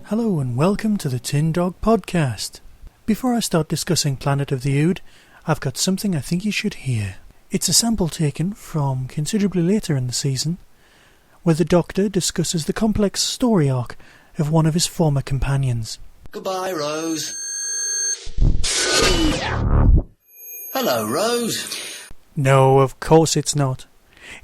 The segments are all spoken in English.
Hello and welcome to the Tin Dog Podcast. Before I start discussing Planet of the Ood, I've got something I think you should hear. It's a sample taken from considerably later in the season, where the Doctor discusses the complex story arc of one of his former companions. Goodbye, Rose. Hello, Rose. No, of course it's not.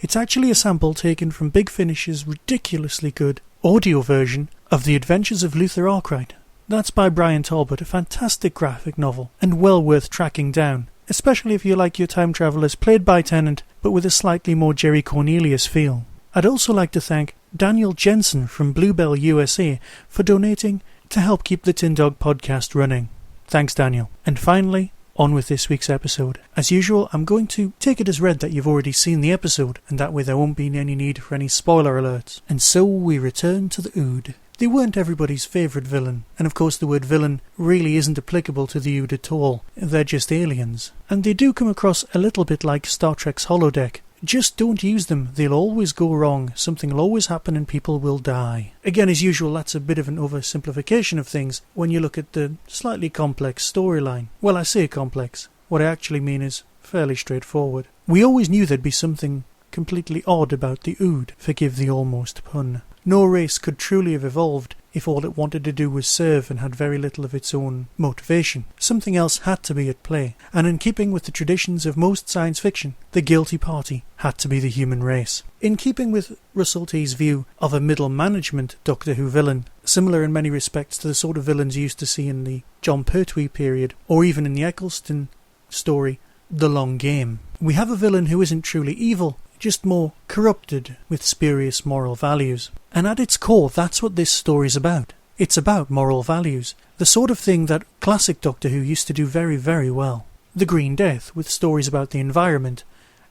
It's actually a sample taken from Big Finish's ridiculously good audio version of The Adventures of Luther Arkwright. That's by Brian Talbot, a fantastic graphic novel, and well worth tracking down, especially if you like your time travellers played by Tennant, but with a slightly more Jerry Cornelius feel. I'd also like to thank Daniel Jensen from Bluebell USA for donating to help keep the Tin Dog Podcast running. Thanks, Daniel. And finally, on with this week's episode. As usual, I'm going to take it as read that you've already seen the episode, and that way there won't be any need for any spoiler alerts. And so we return to the Ood. They weren't everybody's favourite villain, and of course the word villain really isn't applicable to the Ood at all. They're just aliens. And they do come across a little bit like Star Trek's holodeck. Just don't use them, they'll always go wrong, something will always happen and people will die. Again, as usual, that's a bit of an oversimplification of things when you look at the slightly complex storyline. Well, I say complex. What I actually mean is fairly straightforward. We always knew there'd be something completely odd about the Ood, forgive the almost pun. No race could truly have evolved if all it wanted to do was serve and had very little of its own motivation. Something else had to be at play, and in keeping with the traditions of most science fiction, the guilty party had to be the human race. In keeping with Russell T's view of a middle management Doctor Who villain, similar in many respects to the sort of villains you used to see in the Jon Pertwee period, or even in the Eccleston story, The Long Game, we have a villain who isn't truly evil, just more corrupted with spurious moral values. And at its core, that's what this story's about. It's about moral values, the sort of thing that classic Doctor Who used to do very, very well. The Green Death, with stories about the environment,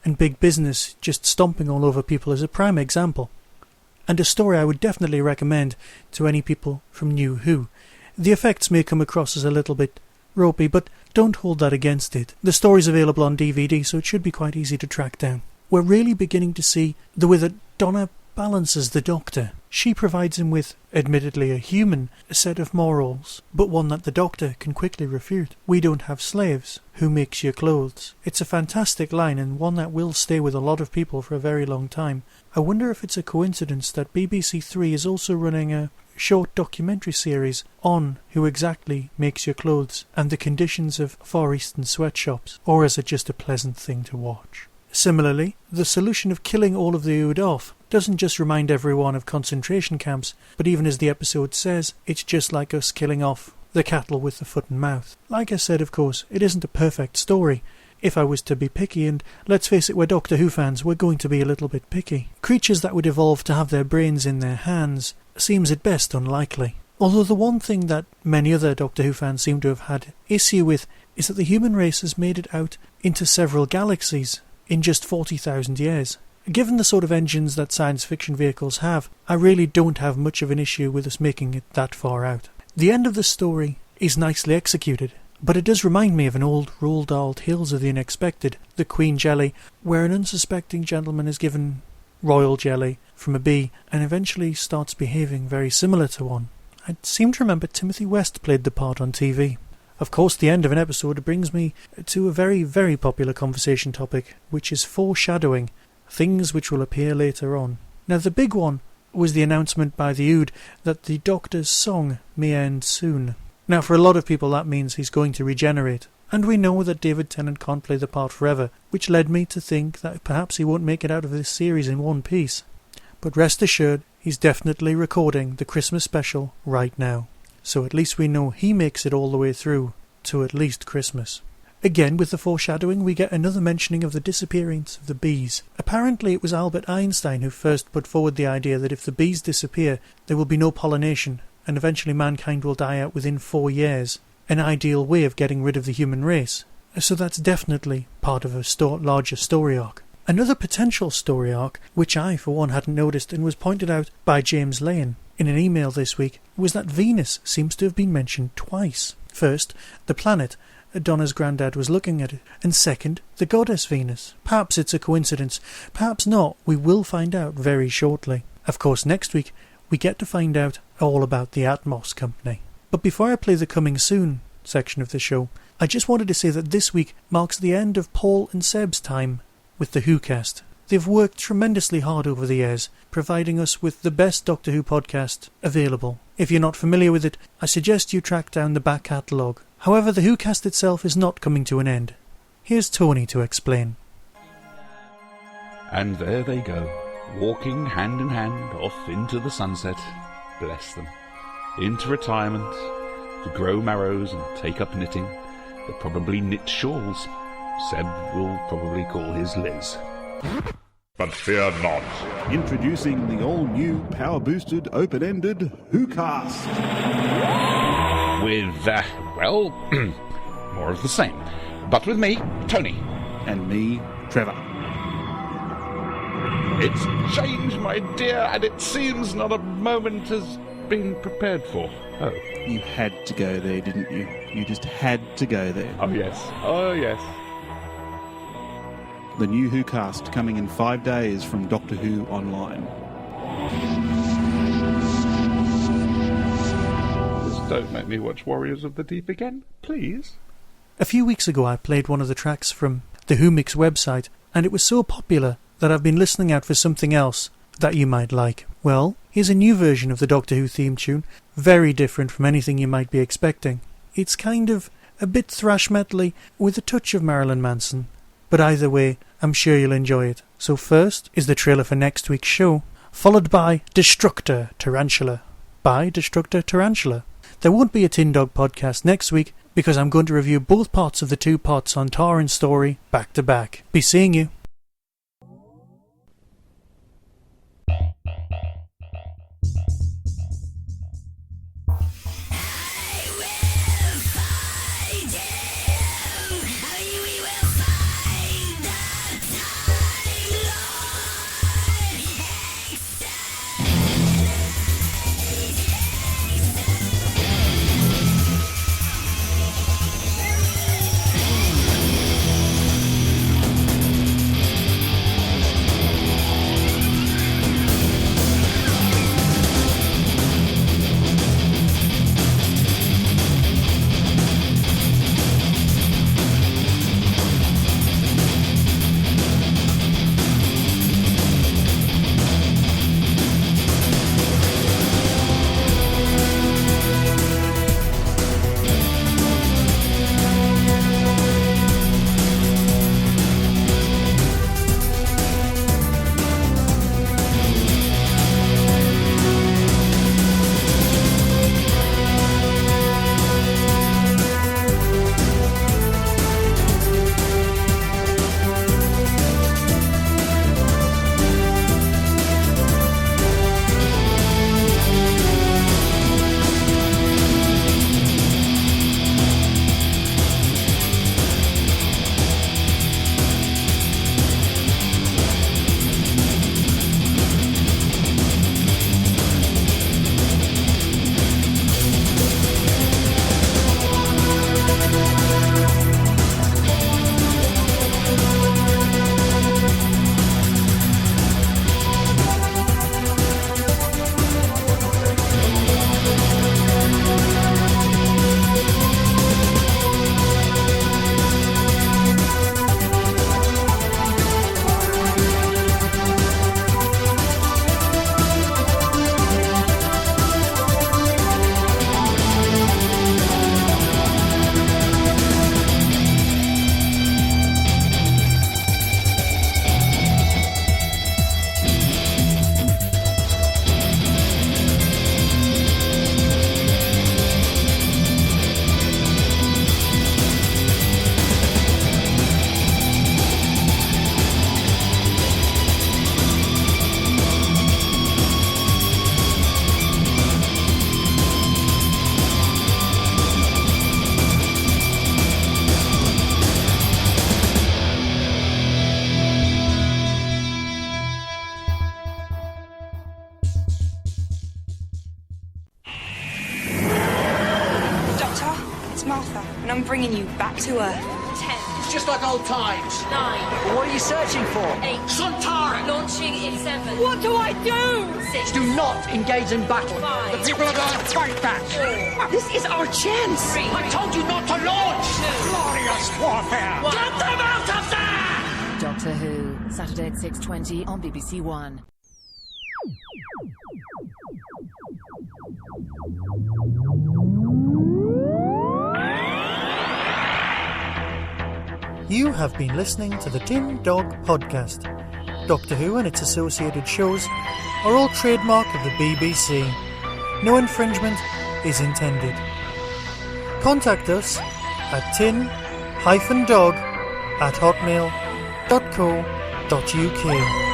and big business just stomping all over people is a prime example. And a story I would definitely recommend to any people from New Who. The effects may come across as a little bit ropey, but don't hold that against it. The story's available on DVD, so it should be quite easy to track down. We're really beginning to see the way that Donna balances the Doctor. She provides him with, admittedly a human, set of morals, but one that the Doctor can quickly refute. We don't have slaves. Who makes your clothes? It's a fantastic line, and one that will stay with a lot of people for a very long time. I wonder if it's a coincidence that BBC Three is also running a short documentary series on who exactly makes your clothes and the conditions of Far Eastern sweatshops, or is it just a pleasant thing to watch? Similarly, the solution of killing all of the Ood off doesn't just remind everyone of concentration camps, but even as the episode says, it's just like us killing off the cattle with the foot and mouth. Like I said, of course, it isn't a perfect story. If I was to be picky, and let's face it, we're Doctor Who fans, we're going to be a little bit picky. Creatures that would evolve to have their brains in their hands seems at best unlikely. Although the one thing that many other Doctor Who fans seem to have had issue with is that the human race has made it out into several galaxies in just 40,000 years. Given the sort of engines that science fiction vehicles have, I really don't have much of an issue with us making it that far out. The end of the story is nicely executed, but it does remind me of an old Roald Dahl Tales of the Unexpected, The Queen Jelly, where an unsuspecting gentleman is given royal jelly from a bee and eventually starts behaving very similar to one. I seem to remember Timothy West played the part on TV. Of course, the end of an episode brings me to a very, very popular conversation topic, which is foreshadowing, things which will appear later on. Now, the big one was the announcement by the Ood that the Doctor's song may end soon. Now, for a lot of people, that means he's going to regenerate. And we know that David Tennant can't play the part forever, which led me to think that perhaps he won't make it out of this series in one piece. but rest assured he's definitely recording the Christmas special right now. So at least we know he makes it all the way through to at least Christmas. Again, with the foreshadowing, we get another mentioning of the disappearance of the bees. Apparently it was Albert Einstein who first put forward the idea that if the bees disappear, there will be no pollination, and eventually mankind will die out within 4 years. An ideal way of getting rid of the human race. So that's definitely part of a larger story arc. Another potential story arc, which I for one hadn't noticed and was pointed out by James Lane in an email this week, was that Venus seems to have been mentioned twice. First, the planet, Donna's granddad was looking at it, and second, the goddess Venus. Perhaps it's a coincidence, perhaps not, we will find out very shortly. Of course, next week we get to find out all about the Atmos Company. But before I play the coming soon section of the show, I just wanted to say that this week marks the end of Paul and Seb's time with the WhoCast. They've worked tremendously hard over the years, providing us with the best Doctor Who podcast available. If you're not familiar with it, I suggest you track down the back catalogue. However, the WhoCast itself is not coming to an end. Here's Tony to explain. And there they go, walking hand in hand off into the sunset, bless them, into retirement, to grow marrows and take up knitting. They'll probably knit shawls. Seb will probably call his Liz. But fear not. Introducing the all-new power-boosted, open-ended WhoCast. With, well, more of the same. But with me, Tony. And me, Trevor. It's changed, my dear, and it seems not a moment has been prepared for. Oh. You had to go there, didn't you? You just had to go there. Oh, yes. Oh, yes. The new WhoCast coming in 5 days from Doctor Who Online. Just don't make me watch Warriors of the Deep again, please. A few weeks ago I played one of the tracks from the Who Mix website, and it was so popular that I've been listening out for something else that you might like. Well, here's a new version of the Doctor Who theme tune, very different from anything you might be expecting. It's kind of a bit thrash metal-y with a touch of Marilyn Manson. But either way, I'm sure you'll enjoy it. So first is the trailer for next week's show, followed by Destructor Tarantula by Destructor Tarantula. There won't be a Tin Dog podcast next week because I'm going to review both parts of the 2 parts on Tar and Story back to back. Be seeing you. Doctor, and I'm bringing you back to Earth. 10. It's just like old times. 9. Well, what are you searching for? 8. Suntaran! Launching in 7. What do I do? 6. Do not engage in battle. 5. The people are going to fight back. 4. This is our chance. 3. I told you not to launch! 2. Glorious warfare! 1. Get them out of there! Doctor Who, Saturday at 6:20 on BBC One. You have been listening to the Tin Dog Podcast. Doctor Who and its associated shows are all trademark of the BBC. No infringement is intended. Contact us at tin-dog@hotmail.co.uk.